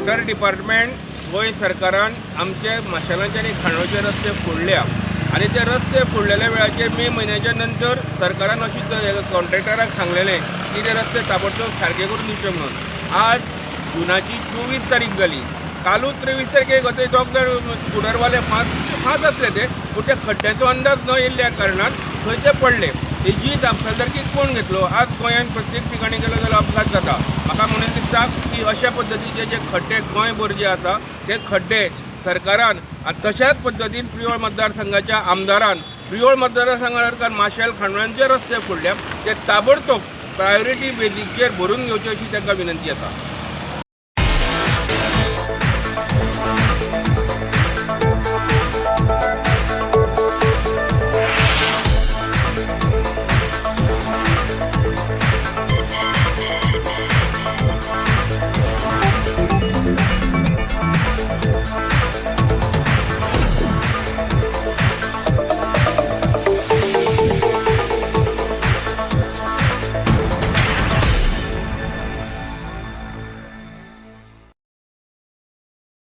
Water department Goa सरकारान आमचे माशेलांचे आनी खांडोळचे रस्ते फोडल्या आनी ते रस्ते फोडलेल्या वेळाचेर मे म्हयन्याच्या नंतर सरकारान अशें कॉन्ट्रॅक्टराक सांगलेलें की ते रस्ते ताबडतोब सारके करून दिवचे म्हणून. आज जुनाची 24 तारीख जाली. कालूच 23 तारखेक खंय दोग जाण स्कुटरवाले पांच आसले ते, पूण त्या खड्ड्याचो अंदाज न येयल्ल्या कारणान थंय ते पडले. तेजी जबाबदारी कोण घेतलो? आज गोंयांत प्रत्येक ठिकाणी गेलो जाल्यार अपघात जाता. म्हाका म्हणून दिसता की अशा पद्दतीचे जे खड्डे गोंयभर जे आसा ते खड्डे सरकारान तशाच पद्दतीन प्रियोळ मतदारसंघाच्या आमदारान प्रियोळ मतदारसंघान माशेल खांडोळांचे रस्ते फोडल्या ते ताबडतोब प्रायोरिटी बेजीसचेर भरून घेवचे अशी तांकां विनंती आसा.